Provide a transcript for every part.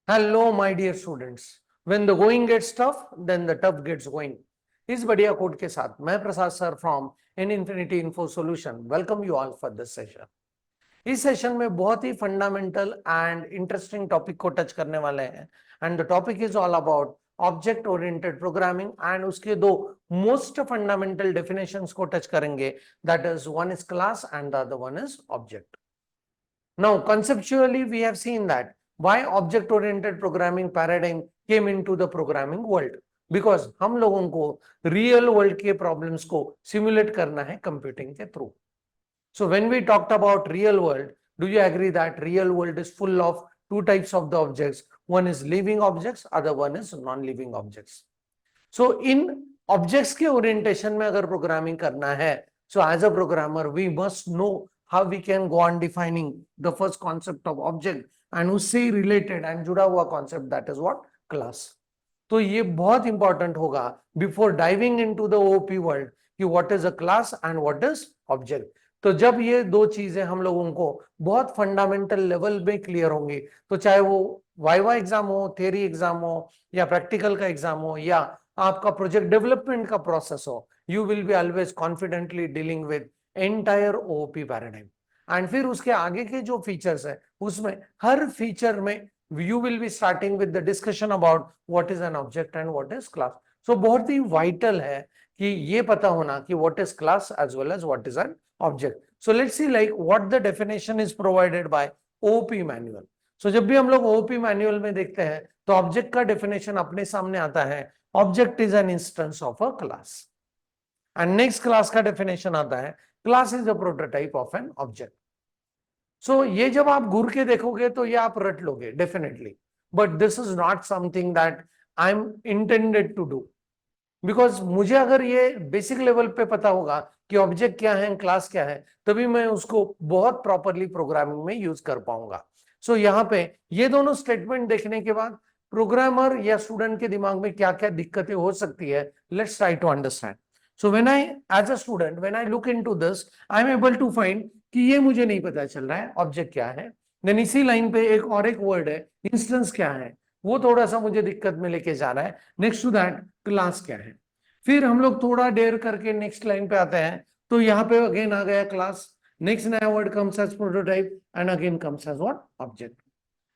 Hello my dear students, when the going gets tough then the tough gets going. इस बढ़िया code के साथ मैं Prasad sir from in Infinity Info Solution welcome you all for this session. इस session में बहुत ही fundamental and interesting topic को टच करने वाले हैं and the topic is all about object oriented programming and उसके दो मोस्ट फंडामेंटल डेफिनेशंस को टच करेंगे, that is one is class and the other one is object. Now, conceptually, we have seen that why object-oriented programming paradigm came into the programming world. Because हम लोगों को real world के problems को simulate करना है computing के through. So when we talked about real world, do you agree that real world is full of two types of the objects? One is living objects, other one is non-living objects. So in objects के orientation में अगर programming करना है, so as a programmer we must know how we can go on defining the first concept of object and उससे related and जुड़ा हुआ concept, that is what class. तो ये बहुत इंपॉर्टेंट होगा before diving into the OP world कि what is a class and what is object. तो जब ये दो चीजें हम लोगों को बहुत फंडामेंटल लेवल में क्लियर होंगी, तो चाहे वो वाइवा एग्जाम हो, थ्योरी एग्जाम हो, या प्रैक्टिकल का एग्जाम हो, या आपका प्रोजेक्ट डेवलपमेंट का प्रोसेस हो, you will be always confidently dealing with entire OP paradigm. And फिर उसके आगे के जो फीचर्स है उसमें हर फीचर में you will be starting with the discussion about what is an object and what is class. So बहुत ही vital है कि ये पता होना कि what is class as well as what is an object. So let's see like what the definition is provided by OP manual. So जब भी हम लोग OP manual में देखते हैं तो object का definition अपने सामने आता है, object is an instance of a class. And next class का definition आता है, class is a prototype of an object. सो ये जब आप घूर के देखोगे तो ये आप रट लोगे definitely, but this is not something that I am intended to do, because मुझे अगर ये बेसिक लेवल पे पता होगा कि ऑब्जेक्ट क्या है, क्लास क्या है, तभी मैं उसको बहुत प्रॉपरली प्रोग्रामिंग में यूज कर पाऊंगा। सो यहाँ पे ये दोनों स्टेटमेंट देखने के बाद प्रोग्रामर या स्टूडेंट के दिमाग में क्या क्या दिक्कतें हो सकती है, let's try to understand. So when I as a student when I look into this, I am able to find कि ये मुझे नहीं पता चल रहा है ऑब्जेक्ट क्या है। देन इसी लाइन पे एक और एक वर्ड है इंस्टेंस क्या है, वो थोड़ा सा मुझे दिक्कत में लेके जा रहा है। नेक्स्ट टू दैट क्लास क्या है। फिर हम लोग थोड़ा देर करके नेक्स्ट लाइन पे आते हैं तो यहाँ पे अगेन आ गया क्लास। नेक्स्ट नया word comes as prototype and again comes as what, object.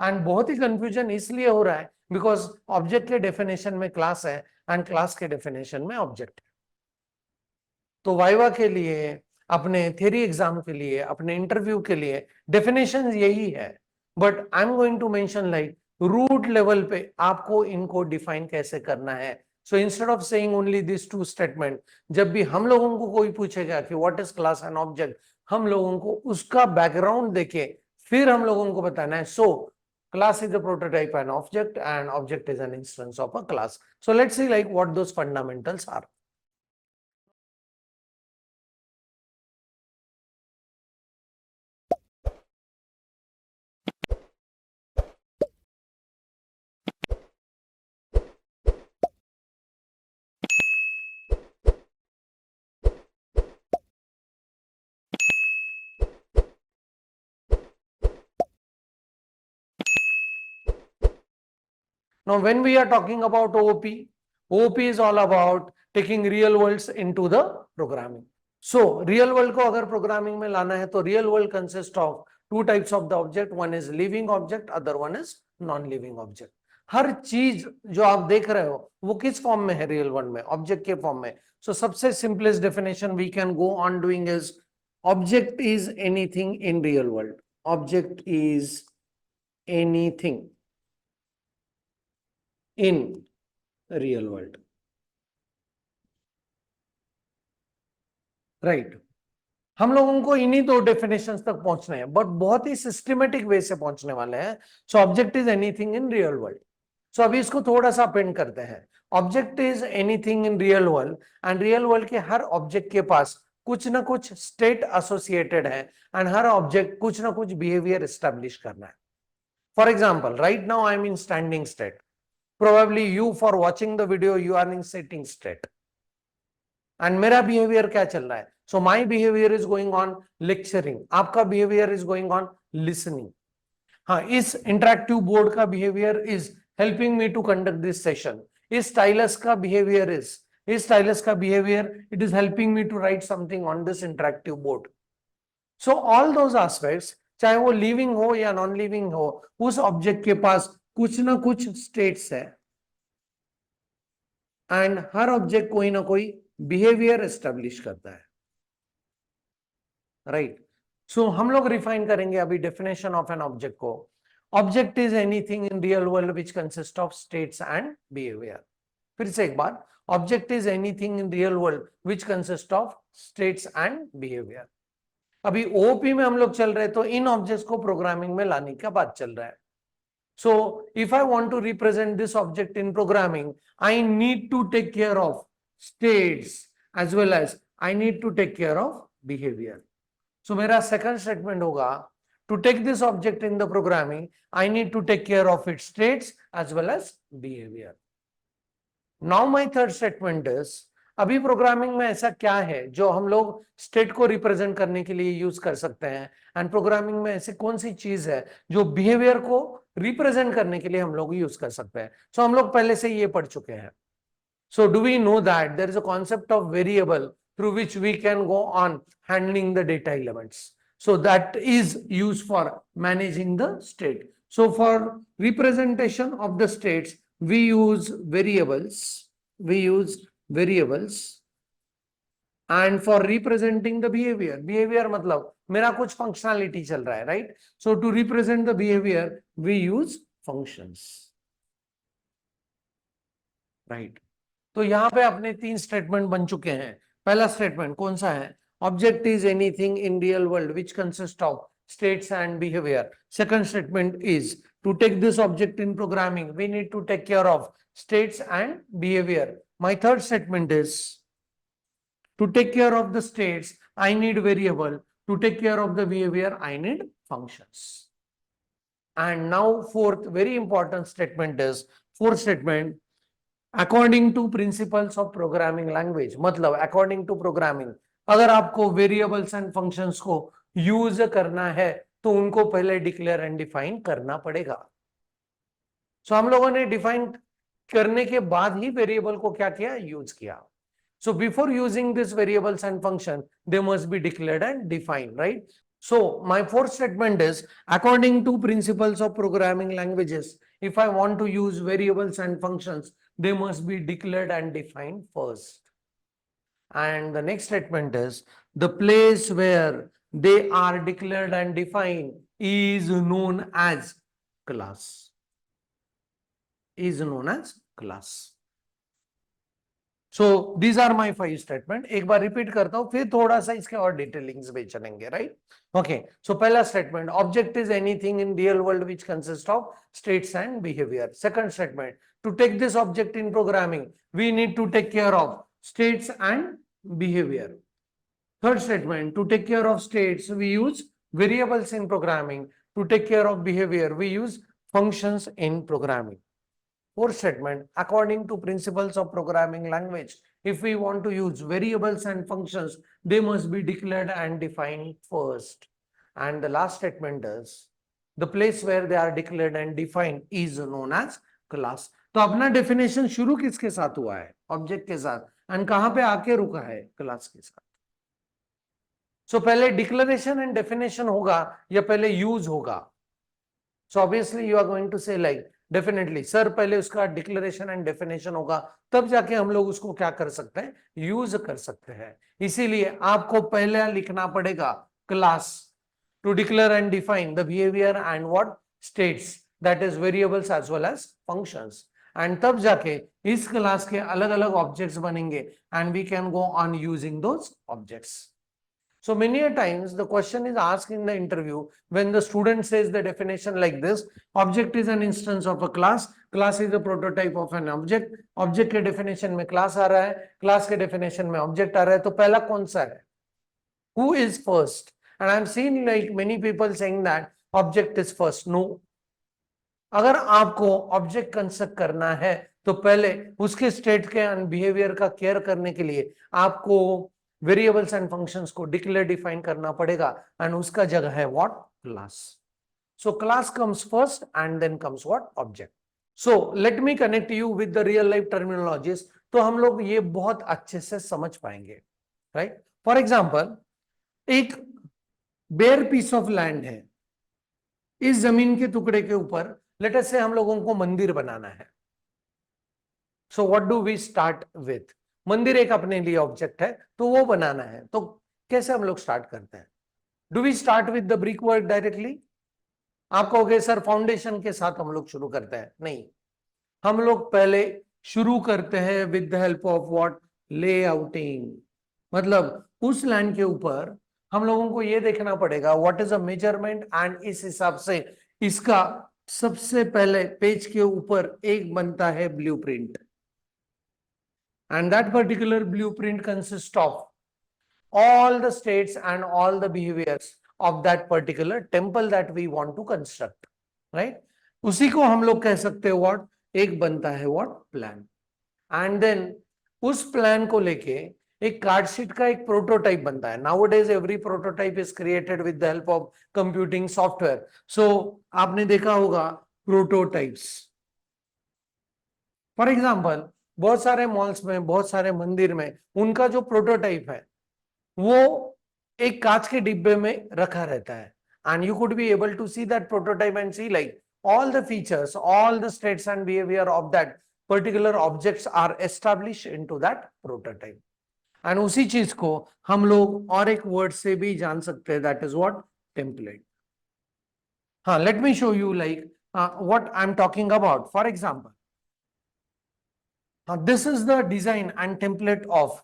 And बहुत ही कंफ्यूजन इसलिए हो रहा है बिकॉज ऑब्जेक्ट के डेफिनेशन में क्लास है एंड क्लास के डेफिनेशन में ऑब्जेक्ट है। तो वाइवा के लिए, अपने थ्योरी एग्जाम के लिए, अपने इंटरव्यू के लिए डेफिनेशन यही है, but I am going to mention like root level पे आपको इनको डिफाइन कैसे करना है। So instead of saying only this two statement, जब भी हम लोगों को कोई पूछेगा कि what is class and object, हम लोगों को उसका बैकग्राउंड देके फिर हम लोगों को बताना है। सो class is a prototype and object is an instance of a class. So let's see like what those fundamentals are. Now, when we are talking about OP is all about taking real worlds into the programming. So, real world को अगर programming में लाना है तो real world consists of two types of the object. One is living object, other one is non-living object. हर चीज जो आप देख रहे हो वो किस फॉर्म में है रियल वर्ल्ड में, ऑब्जेक्ट के फॉर्म में। सो सबसे simplest definition we can go on doing is object is anything in real world. Object is anything in real world, right. हम लोगों को इन्हीं दो डेफिनेशंस तक पहुंचने हैं, बट बहुत ही सिस्टमेटिक वे से पहुंचने वाले हैं। So object is anything in real world. So अभी इसको थोड़ा सा पेंट करते हैं। Object is anything in real world and real world के हर ऑब्जेक्ट के पास कुछ ना कुछ स्टेट एसोसिएटेड है एंड हर ऑब्जेक्ट कुछ ना कुछ बिहेवियर एस्टेब्लिश करना है। For example, right now I am in standing state, probably you for watching the video you are in sitting state and मेरा बिहेवियर क्या चल रहा है। So my behaviour is going on lecturing, आपका behaviour is going on listening. हाँ, इस interactive board का behaviour is helping me to conduct this session. इस स्टाइलस का behaviour it is helping me to write something on this interactive board. So all those aspects, चाहे वो living हो या non living हो, उस ऑब्जेक्ट के पास कुछ ना कुछ स्टेट्स है एंड हर ऑब्जेक्ट कोई ना कोई बिहेवियर एस्टेब्लिश करता है, राइट. सो हम लोग रिफाइन करेंगे अभी डेफिनेशन ऑफ एन ऑब्जेक्ट को. Object is anything in real world which consist of states and behaviour. फिर से एक बार, object is anything in real world which consist of states and behaviour. अभी ओपी में हम लोग चल रहे, तो इन ऑब्जेक्ट्स को प्रोग्रामिंग में लाने का बात चल रहा है. So if I want to represent this object in programming, I need to take care of states as well as I need to take care of behavior. So मेरा second statement होगा, to take this object in the programming, I need to take care of its states as well as behavior. Now my third statement is, अभी programming में ऐसा क्या है जो हम लोग स्टेट को रिप्रेजेंट करने के लिए यूज कर सकते हैं, एंड प्रोग्रामिंग में ऐसी कौन सी चीज है जो बिहेवियर को रिप्रेजेंट करने के लिए हम लोग यूज कर सकते हैं. सो हम लोग पहले से ये पढ़ चुके हैं. So do we know that there is a concept of variable through which we can go on handling the data elements. So that is use for managing the state. So for representation of the states we use variables and for representing the behavior मतलब मेरा कुछ functionality चल रहा है, right. So to represent the behaviour we use functions, right. तो यहां पे अपने 3 स्टेटमेंट बन चुके हैं. पहला स्टेटमेंट कौन सा है? Object is anything in real world which consist of states and behavior. Second statement is, to take this object in programming, we need to take care of states and behavior. My third statement is, to take care of the states, I need variable. To take care of the behavior, I need functions. And now fourth very important statement is, fourth statement, according to principles of programming language. मतलब according to programming, अगर आपको variables and functions को use करना है तो उनको पहले declare and define करना पड़ेगा. सो हम लोगों ने डिफाइन करने के बाद ही वेरिएबल को क्या किया? यूज किया. So before using this variables and function, they must be declared and defined, right. So my fourth statement is, according to principles of programming languages, if I want to use variables and functions, they must be declared and defined first. And the next statement is, the place where they are declared and defined is known as class. Is known as class. So these are my 5 statement. एक बार repeat करता हूं, फिर थोड़ा सा इसके और detailings में चलेंगे, राइट. ओके, सो पहला statement, object is anything in real world which consist of states and behaviour. Second statement, to take this object in programming, we need to take care of states and behavior. Third statement, to take care of states, we use variables in programming. To take care of behavior, we use functions in programming. Fourth statement, according to principles of programming language, if we want to use variables and functions, they must be declared and defined first. And the last statement is, the place where they are declared and defined is known as class. तो अपना definition शुरू किसके साथ हुआ है? Object के साथ. And कहां पे आके रुका है? क्लास के साथ. सो पहले डिक्लेरेशन एंड डेफिनेशन होगा या पहले यूज होगा? So obviously you are going to say like, definitely sir पहले उसका डिक्लेरेशन एंड डेफिनेशन होगा, तब जाके हम लोग उसको क्या कर सकते हैं? यूज कर सकते हैं. इसीलिए आपको पहले लिखना पड़ेगा class to declare and define the behaviour and what states, that is variables as well as functions. And तब जाके इस क्लास के अलग अलग ऑब्जेक्ट्स बनेंगे and we can go on using those objects. So many a times the question is asked in the interview when the student says the definition like this, object is an instance of a class, class is a prototype of an object, object के definition में class आ रहा है, class के definition में object आ रहा है, तो पहला कौन सा है? Who is first? And I'm seeing like many people saying that object is first. No. अगर आपको ऑब्जेक्ट कंस्ट्रक्ट करना है तो पहले उसके स्टेट के एंड बिहेवियर का केयर करने के लिए आपको वेरिएबल्स एंड फंक्शंस को डिक्लेयर डिफाइन करना पड़ेगा एंड उसका जगह है what? Class. So class comes first and then comes what? Object. So let me connect you with the real life terminologies. तो हम लोग ये बहुत अच्छे से समझ पाएंगे, राइट? फॉर एग्जाम्पल, एक बेयर पीस ऑफ लैंड है, इस जमीन के टुकड़े के ऊपर लेट अस से हम लोगों को मंदिर बनाना है. So what do we start with? मंदिर एक अपने लिए ऑब्जेक्ट है, तो वो बनाना है. तो कैसे हम लोग स्टार्ट करते हैं? Do we start with the brick work directly? आप कहोगे सर फाउंडेशन के साथ हम लोग शुरू करते हैं. नहीं, हम लोग पहले शुरू करते हैं with the help of what? Layouting. मतलब उस लैंड के ऊपर हम लोगों को ये देखना पड़ेगा what is a measurement, and इस हिसाब से इसका सबसे पहले पेज के ऊपर एक बनता है blueprint, and that particular blueprint consist of all the states and all the behaviors of that particular temple that we want to construct, right? उसी को हम लोग कह सकते हैं what? एक बनता है what? प्लान. एंड देन उस प्लान को लेके एक कार्ड शीट का एक प्रोटोटाइप बनता है. Nowadays every prototype is created with the help of computing software. So आपने देखा होगा प्रोटोटाइप्स. फॉर एग्जाम्पल, बहुत सारे मॉल्स में, बहुत सारे मंदिर में उनका जो प्रोटोटाइप है वो एक कांच के डिब्बे में रखा रहता है, and you could be able to see that prototype and see like all the features, all the states and behavior of that particular objects are established into that prototype. and उसी चीज को हम लोग और एक वर्ड से भी जान सकते हैं, that is what? template. हाँ, let me show you like what I'm talking about. For example, this is the design and template of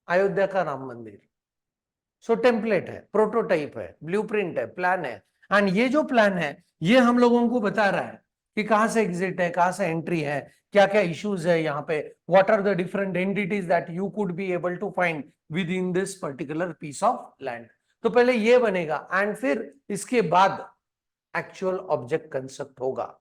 Ayodhya का राम मंदिर. सो टेम्पलेट है, प्रोटोटाइप है, ब्लूप्रिंट है, प्लान है, एंड ये जो प्लान है ये हम लोगों को बता रहा है कि कहां से एग्जिट है, कहां से एंट्री है, क्या क्या इश्यूज है यहाँ पे, what are the different entities that you could be able to find within this particular piece of land. तो पहले ये बनेगा एंड फिर इसके बाद एक्चुअल ऑब्जेक्ट कंस्ट्रक्ट होगा.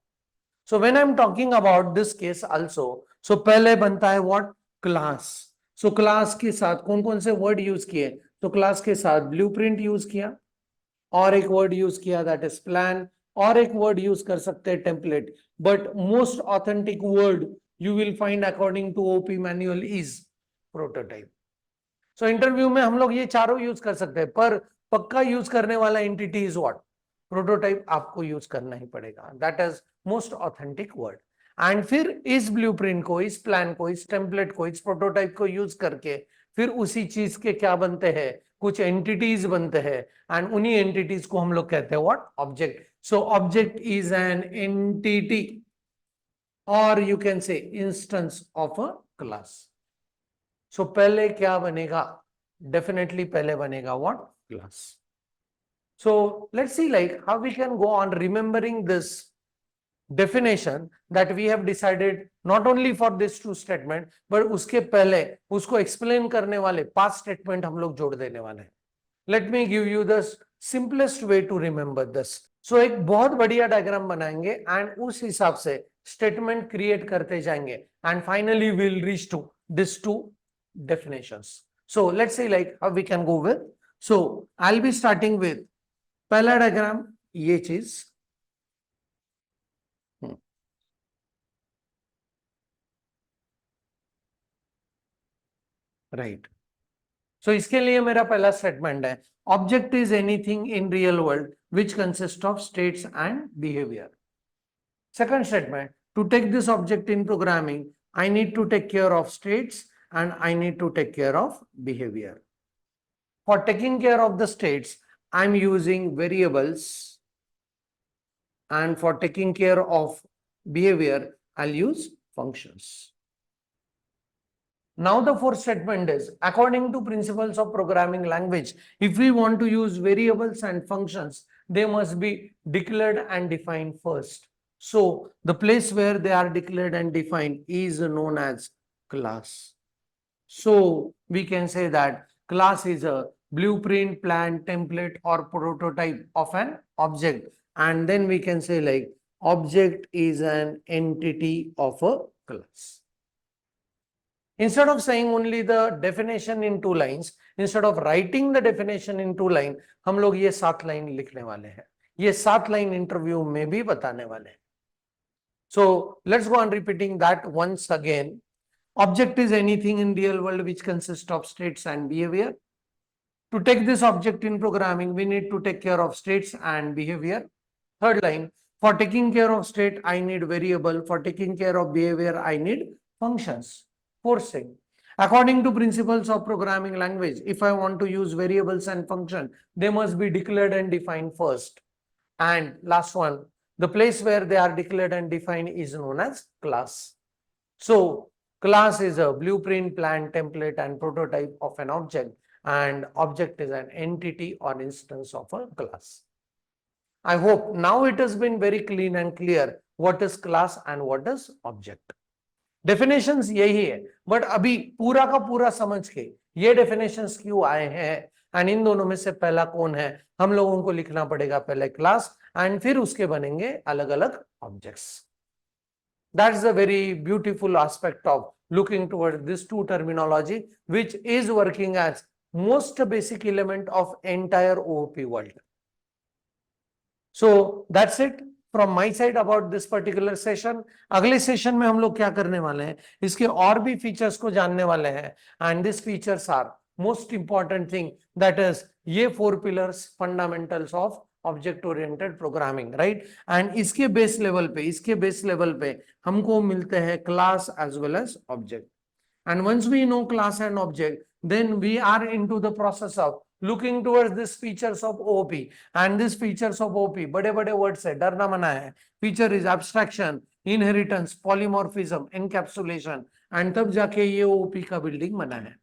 So when I am talking about this case also, so पहले बनता है व्हाट? क्लास. सो क्लास के साथ कौन कौन से वर्ड यूज किए? तो क्लास के साथ ब्लूप्रिंट यूज किया, और एक वर्ड यूज किया दैट इज प्लान, और एक वर्ड यूज कर सकते हैं template. But most authentic word you will find according to OP manual is prototype. So interview में हम लोग ये चारों यूज कर सकते हैं, पर पक्का यूज करने वाला एंटिटी इज व्हाट? प्रोटोटाइप आपको यूज करना ही पड़ेगा. That is most authentic word. And फिर इस ब्लूप्रिंट को, इस प्लान को, इस टेम्पलेट को, इस प्रोटोटाइप को यूज करके फिर उसी चीज के क्या बनते हैं? कुछ एंटिटीज बनते हैं, एंड उन्हीं एंटिटीज को हम लोग कहते हैं what? Object. So object is an entity, और you can say instance of a class. So पहले क्या बनेगा? डेफिनेटली पहले बनेगा what? Class. So let's see like how we can go on remembering this definition that we have decided not only for this two statement, but उसके पहले उसको explain करने वाले past statement हम लोग जोड़ देने वाले हैं. Let me give you the simplest way to remember this. So एक बहुत बढ़िया डायग्राम बनाएंगे एंड उस हिसाब से स्टेटमेंट क्रिएट करते जाएंगे, and finally we'll reach to this two definitions. So let's see like how we can go with. So I'll be starting with पहला डायग्राम, ये चीज राइट. सो इसके लिए मेरा पहला स्टेटमेंट है object is anything in real world which consist of states and behaviour. Second statement, to take this object in programming I need to take care of states and I need to take care of behaviour. For taking care of the states I'm using variables, and for taking care of behavior I'll use functions. Now the fourth statement is, according to principles of programming language, if we want to use variables and functions, they must be declared and defined first. So the place where they are declared and defined is known as class. So we can say that class is a blueprint, plan, template or prototype of an object, and then we can say like object is an entity of a class. Instead of saying only the definition in 2 lines, instead of writing the definition in 2 lines, हम लोग ये 7 line लिखने वाले हैं. ये 7 line interview में भी बताने वाले हैं. So let's go on repeating that once again. Object is anything in real world which consists of states and behavior. To take this object in programming, we need to take care of states and behavior. Third line, for taking care of state, I need variable. For taking care of behavior, I need functions. Fourth thing, according to principles of programming language, if I want to use variables and function, they must be declared and defined first. And last one, the place where they are declared and defined is known as class. So class is a blueprint, plan, template, and prototype of an object, and object is an entity or instance of a class. I hope now it has been very clean and clear what is class and what is object. Definitions यही है, but अभी पूरा का पूरा समझ के ये definitions क्यों आए हैं and इन दोनों में से पहला कौन है, हम लोगों को लिखना पड़ेगा पहले class and फिर उसके बनेंगे अलग अलग objects. That's a very beautiful aspect of looking toward this two terminology, which is working as most basic element of entire OOP world. So that's it from my side about this particular session. अगले session में हम लोग क्या करने वाले हैं, इसके और भी फीचर्स को जानने वाले हैं. And this features are most important thing, that is ये 4 pillars fundamentals of object oriented programming, right. And इसके बेस लेवल पे हमको मिलते हैं class as well as object. And once we know class and object, then we are into the process of looking towards these features of OOP. And these features of OOP, बड़े बड़े words है, डरना मना है. Feature is abstraction, inheritance, polymorphism, encapsulation, and तब जाके ये OOP का building बना है.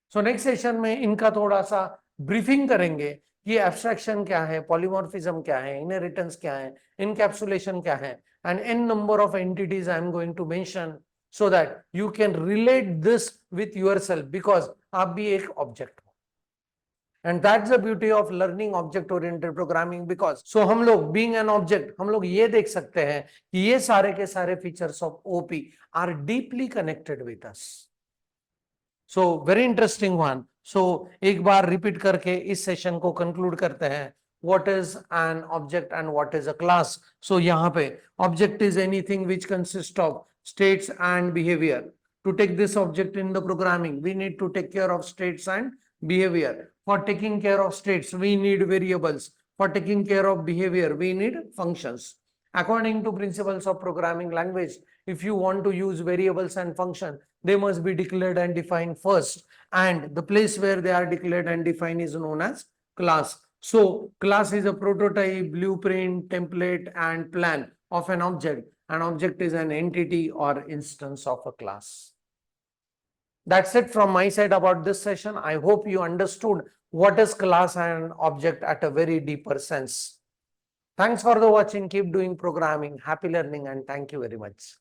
So next session में इनका थोड़ा सा briefing करेंगे कि abstraction क्या है, polymorphism क्या है, inheritance क्या है, encapsulation क्या है, and n number of entities I am going to mention, so that you can relate this with yourself, because आप भी एक object हो. And that's the beauty of learning object oriented programming, because so हम लोग being an object, हम लोग ये देख सकते हैं कि ये सारे के सारे features of OP are deeply connected with us. So very interesting one. So एक बार repeat करके इस session को conclude करते हैं. What is an object and what is a class? So यहाँ पे object is anything which consists of states and behavior. To take this object in the programming, we need to take care of states and behavior. For taking care of states, we need variables. For taking care of behavior, we need functions. According to principles of programming language, if you want to use variables and function, they must be declared and defined first. And the place where they are declared and defined is known as class. So class is a prototype, blueprint, template, and plan of an object. An object is an entity or instance of a class. That's it from my side about this session. I hope you understood what is class and object at a very deeper sense. Thanks for the watching. Keep doing programming. Happy learning, and thank you very much.